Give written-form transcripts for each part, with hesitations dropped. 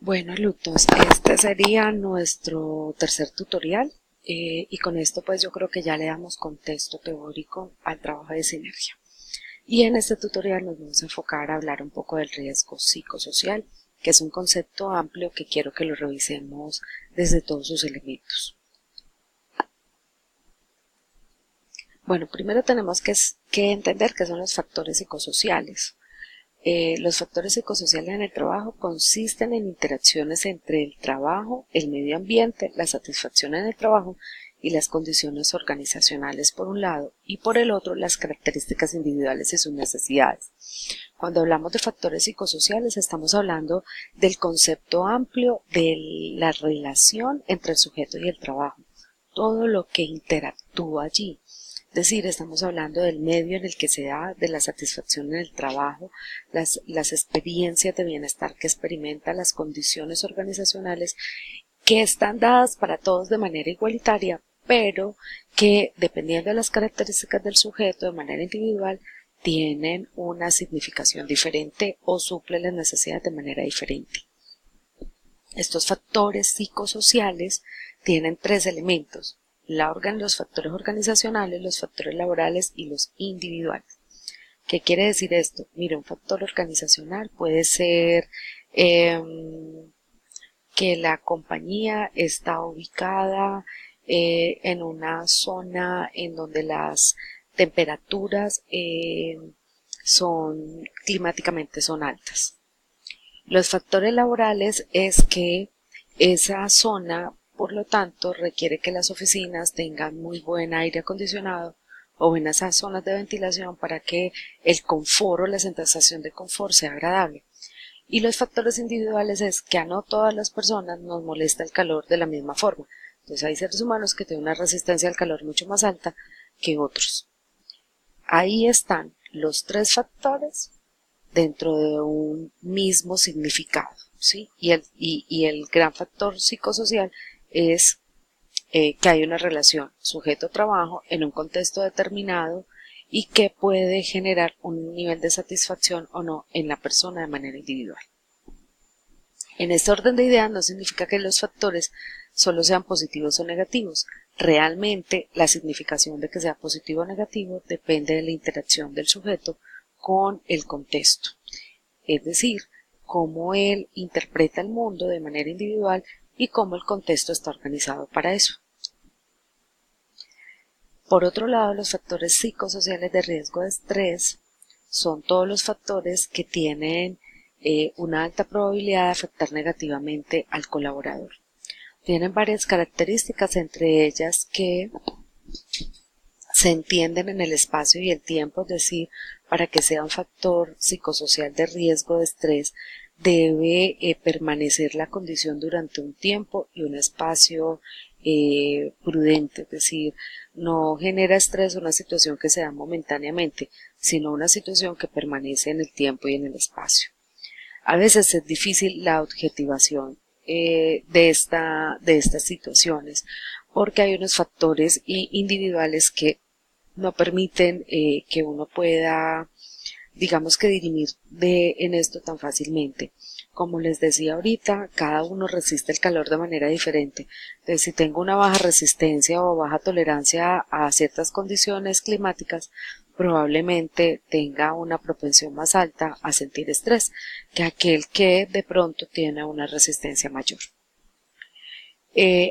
Bueno, alumnos, este sería nuestro tercer tutorial y con esto pues yo creo que ya le damos contexto teórico al trabajo de sinergia. Y en este tutorial nos vamos a enfocar a hablar un poco del riesgo psicosocial, que es un concepto amplio que quiero que lo revisemos desde todos sus elementos. Bueno, primero tenemos que entender qué son los factores psicosociales. Los factores psicosociales en el trabajo consisten en interacciones entre el trabajo, el medio ambiente, la satisfacción en el trabajo y las condiciones organizacionales por un lado y por el otro las características individuales y sus necesidades. Cuando hablamos de factores psicosociales estamos hablando del concepto amplio de la relación entre el sujeto y el trabajo, todo lo que interactúa allí. Es decir, estamos hablando del medio en el que se da, de la satisfacción en el trabajo, las experiencias de bienestar que experimenta, las condiciones organizacionales que están dadas para todos de manera igualitaria, pero que, dependiendo de las características del sujeto de manera individual, tienen una significación diferente o suplen las necesidades de manera diferente. Estos factores psicosociales tienen tres elementos: los factores organizacionales, los factores laborales y los individuales. ¿Qué quiere decir esto? Mira, un factor organizacional puede ser que la compañía está ubicada en una zona en donde las temperaturas climáticamente son altas. Los factores laborales es que esa zona, por lo tanto, requiere que las oficinas tengan muy buen aire acondicionado o buenas zonas de ventilación para que el confort o la sensación de confort sea agradable. Y los factores individuales es que a no todas las personas nos molesta el calor de la misma forma. Entonces hay seres humanos que tienen una resistencia al calor mucho más alta que otros. Ahí están los tres factores dentro de un mismo significado, ¿sí? Y el gran factor psicosocial es que hay una relación sujeto-trabajo en un contexto determinado y que puede generar un nivel de satisfacción o no en la persona de manera individual. En este orden de ideas no significa que los factores solo sean positivos o negativos. Realmente la significación de que sea positivo o negativo depende de la interacción del sujeto con el contexto, es decir, cómo él interpreta el mundo de manera individual y cómo el contexto está organizado para eso. Por otro lado, los factores psicosociales de riesgo de estrés son todos los factores que tienen una alta probabilidad de afectar negativamente al colaborador. Tienen varias características, entre ellas que se entienden en el espacio y el tiempo, es decir, para que sea un factor psicosocial de riesgo de estrés debe permanecer la condición durante un tiempo y un espacio prudente, es decir, no genera estrés una situación que se da momentáneamente, sino una situación que permanece en el tiempo y en el espacio. A veces es difícil la objetivación de estas situaciones porque hay unos factores individuales que no permiten que uno pueda, digamos que dirimir en esto tan fácilmente. Como les decía ahorita, cada uno resiste el calor de manera diferente. Entonces, si tengo una baja resistencia o baja tolerancia a ciertas condiciones climáticas, probablemente tenga una propensión más alta a sentir estrés que aquel que de pronto tiene una resistencia mayor.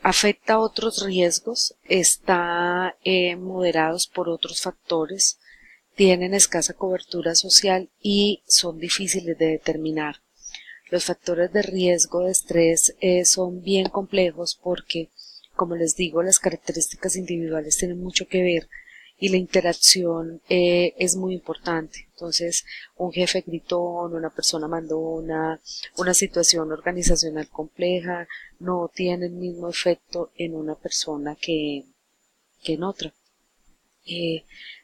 Afecta a otros riesgos, está moderados por otros factores, tienen escasa cobertura social y son difíciles de determinar. Los factores de riesgo de estrés son bien complejos porque, como les digo, las características individuales tienen mucho que ver y la interacción es muy importante. Entonces, un jefe gritón, una persona mandona, una situación organizacional compleja no tiene el mismo efecto en una persona que en otra.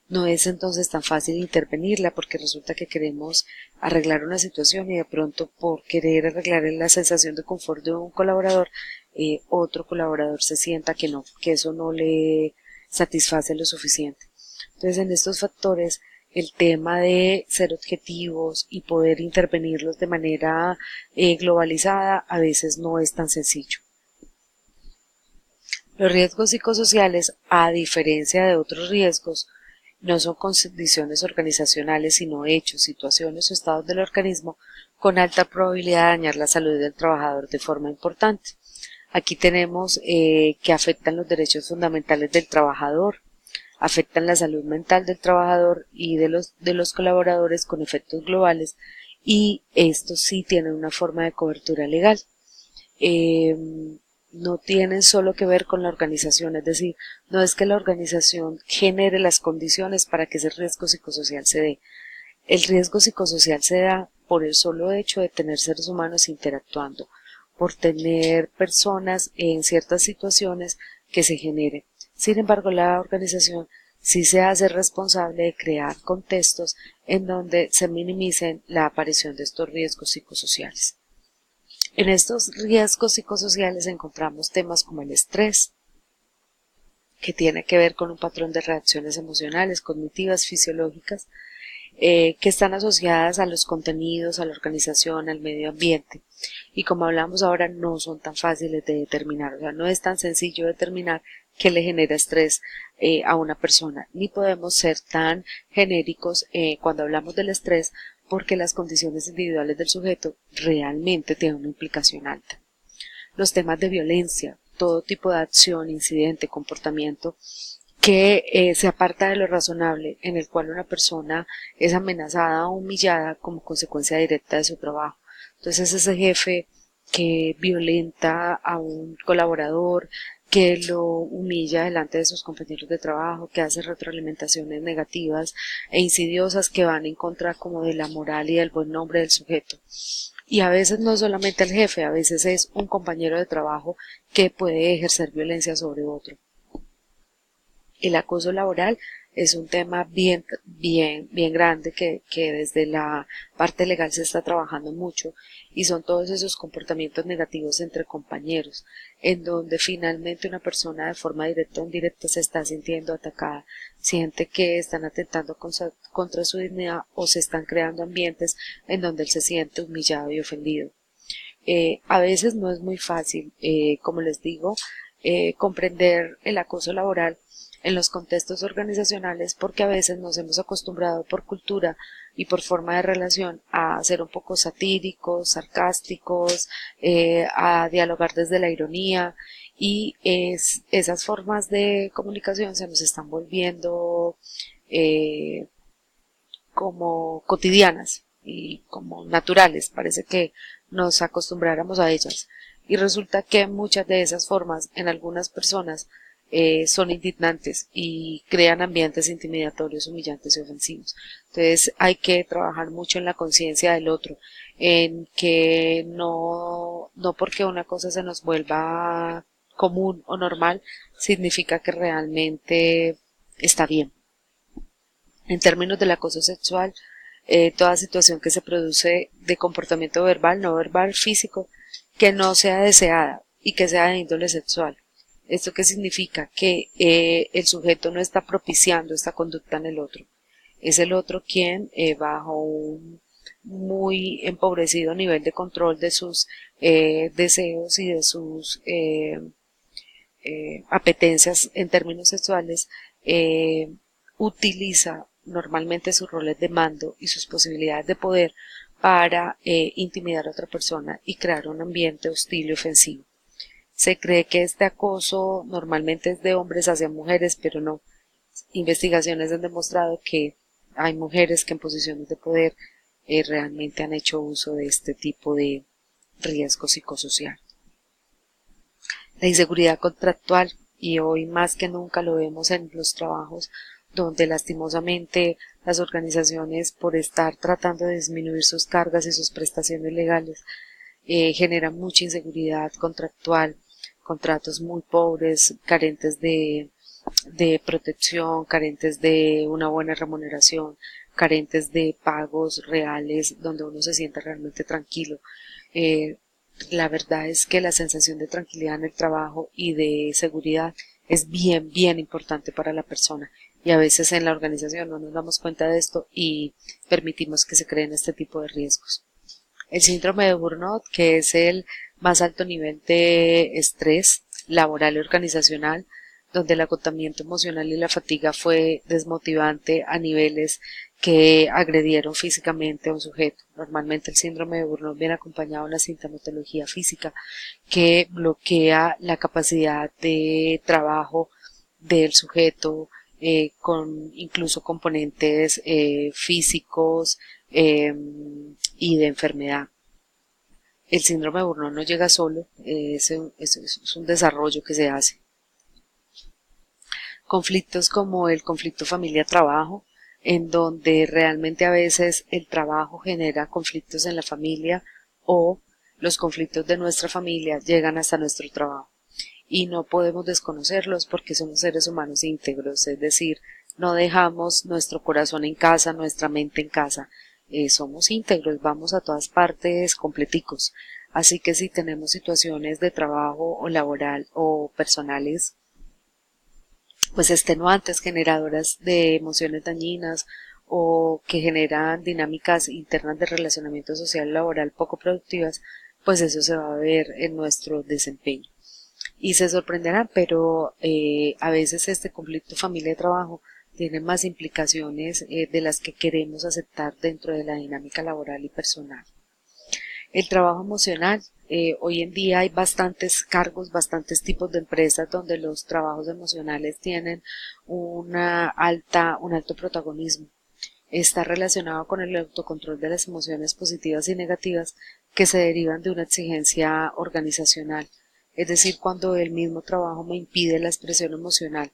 No es entonces tan fácil intervenirla porque resulta que queremos arreglar una situación y de pronto por querer arreglar la sensación de confort de un colaborador, otro colaborador se sienta que eso no le satisface lo suficiente. Entonces en estos factores el tema de ser objetivos y poder intervenirlos de manera globalizada a veces no es tan sencillo. Los riesgos psicosociales, a diferencia de otros riesgos, no son condiciones organizacionales, sino hechos, situaciones o estados del organismo con alta probabilidad de dañar la salud del trabajador de forma importante. Aquí tenemos que afectan los derechos fundamentales del trabajador, afectan la salud mental del trabajador y de los colaboradores con efectos globales, y estos sí tienen una forma de cobertura legal. No tienen solo que ver con la organización, es decir, no es que la organización genere las condiciones para que ese riesgo psicosocial se dé. El riesgo psicosocial se da por el solo hecho de tener seres humanos interactuando, por tener personas en ciertas situaciones que se generen. Sin embargo, la organización sí se hace responsable de crear contextos en donde se minimicen la aparición de estos riesgos psicosociales. En estos riesgos psicosociales encontramos temas como el estrés, que tiene que ver con un patrón de reacciones emocionales, cognitivas, fisiológicas, que están asociadas a los contenidos, a la organización, al medio ambiente. Y como hablamos ahora, no son tan fáciles de determinar, o sea, no es tan sencillo determinar qué le genera estrés a una persona, ni podemos ser tan genéricos cuando hablamos del estrés, porque las condiciones individuales del sujeto realmente tienen una implicación alta. Los temas de violencia, todo tipo de acción, incidente, comportamiento que se aparta de lo razonable, en el cual una persona es amenazada o humillada como consecuencia directa de su trabajo. Entonces ese jefe que violenta a un colaborador, que lo humilla delante de sus compañeros de trabajo, que hace retroalimentaciones negativas e insidiosas que van en contra como de la moral y del buen nombre del sujeto. Y a veces no es solamente el jefe, a veces es un compañero de trabajo que puede ejercer violencia sobre otro. El acoso laboral es un tema bien grande que desde la parte legal se está trabajando mucho, y son todos esos comportamientos negativos entre compañeros, en donde finalmente una persona de forma directa o indirecta se está sintiendo atacada, siente que están atentando contra su dignidad, o se están creando ambientes en donde él se siente humillado y ofendido. A veces no es muy fácil, como les digo, comprender el acoso laboral en los contextos organizacionales, porque a veces nos hemos acostumbrado por cultura y por forma de relación a ser un poco satíricos, sarcásticos, a dialogar desde la ironía, y esas formas de comunicación se nos están volviendo como cotidianas y como naturales, parece que nos acostumbráramos a ellas, y resulta que muchas de esas formas en algunas personas son indignantes y crean ambientes intimidatorios, humillantes y ofensivos. Entonces hay que trabajar mucho en la conciencia del otro, en que no porque una cosa se nos vuelva común o normal significa que realmente está bien. En términos del acoso sexual, toda situación que se produce de comportamiento verbal, no verbal, físico, que no sea deseada y que sea de índole sexual. ¿Esto qué significa? Que el sujeto no está propiciando esta conducta en el otro. Es el otro quien, bajo un muy empobrecido nivel de control de sus deseos y de sus apetencias en términos sexuales, utiliza normalmente sus roles de mando y sus posibilidades de poder para intimidar a otra persona y crear un ambiente hostil y ofensivo. Se cree que este acoso normalmente es de hombres hacia mujeres, pero no. Investigaciones han demostrado que hay mujeres que en posiciones de poder realmente han hecho uso de este tipo de riesgo psicosocial. La inseguridad contractual, y hoy más que nunca lo vemos en los trabajos, donde lastimosamente las organizaciones, por estar tratando de disminuir sus cargas y sus prestaciones legales, generan mucha inseguridad contractual, contratos muy pobres, carentes de protección, carentes de una buena remuneración, carentes de pagos reales donde uno se sienta realmente tranquilo. La verdad es que la sensación de tranquilidad en el trabajo y de seguridad es bien importante para la persona, y a veces en la organización no nos damos cuenta de esto y permitimos que se creen este tipo de riesgos. El síndrome de burnout, que es el más alto nivel de estrés laboral y organizacional, donde el agotamiento emocional y la fatiga fue desmotivante a niveles que agredieron físicamente a un sujeto. Normalmente el síndrome de burnout viene acompañado de una sintomatología física que bloquea la capacidad de trabajo del sujeto, con incluso componentes físicos y de enfermedad. El síndrome de burnout no llega solo, es un desarrollo que se hace. Conflictos como el conflicto familia-trabajo, en donde realmente a veces el trabajo genera conflictos en la familia o los conflictos de nuestra familia llegan hasta nuestro trabajo y no podemos desconocerlos porque somos seres humanos íntegros, es decir, no dejamos nuestro corazón en casa, nuestra mente en casa, somos íntegros, vamos a todas partes completicos, así que si tenemos situaciones de trabajo o laboral o personales pues extenuantes, generadoras de emociones dañinas o que generan dinámicas internas de relacionamiento social laboral poco productivas, pues eso se va a ver en nuestro desempeño. Y se sorprenderán, pero a veces este conflicto familia-trabajo tiene más implicaciones de las que queremos aceptar dentro de la dinámica laboral y personal. El trabajo emocional. Hoy en día hay bastantes cargos, bastantes tipos de empresas donde los trabajos emocionales tienen un alto protagonismo. Está relacionado con el autocontrol de las emociones positivas y negativas que se derivan de una exigencia organizacional, es decir, cuando el mismo trabajo me impide la expresión emocional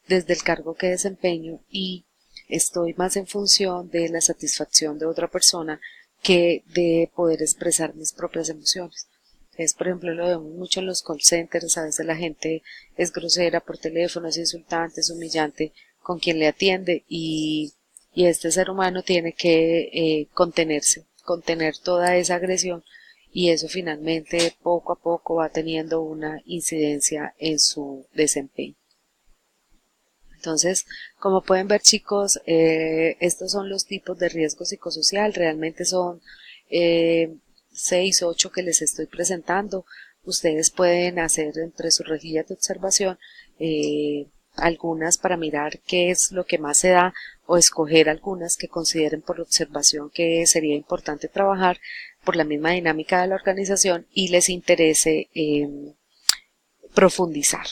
desde el cargo que desempeño y estoy más en función de la satisfacción de otra persona que de poder expresar mis propias emociones. Entonces, por ejemplo, lo vemos mucho en los call centers, a veces la gente es grosera por teléfono, es insultante, es humillante con quien le atiende y este ser humano tiene que contenerse, contener toda esa agresión y eso finalmente poco a poco va teniendo una incidencia en su desempeño. Entonces, como pueden ver chicos, estos son los tipos de riesgo psicosocial, realmente son 6 o 8 que les estoy presentando. Ustedes pueden hacer entre sus rejillas de observación algunas para mirar qué es lo que más se da o escoger algunas que consideren por observación que sería importante trabajar por la misma dinámica de la organización y les interese profundizar.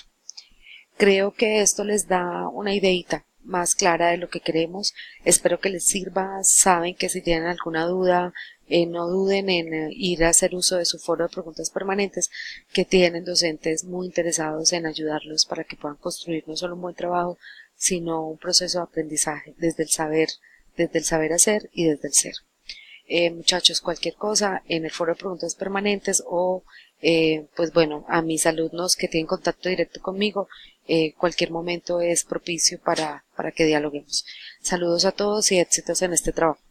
Creo que esto les da una ideita más clara de lo que queremos. Espero que les sirva. Saben que si tienen alguna duda, no duden en ir a hacer uso de su foro de preguntas permanentes, que tienen docentes muy interesados en ayudarlos para que puedan construir no solo un buen trabajo, sino un proceso de aprendizaje desde el saber hacer y desde el ser. Muchachos, cualquier cosa en el foro de preguntas permanentes o pues bueno, a mis alumnos que tienen contacto directo conmigo, cualquier momento es propicio para que dialoguemos. Saludos a todos y éxitos en este trabajo.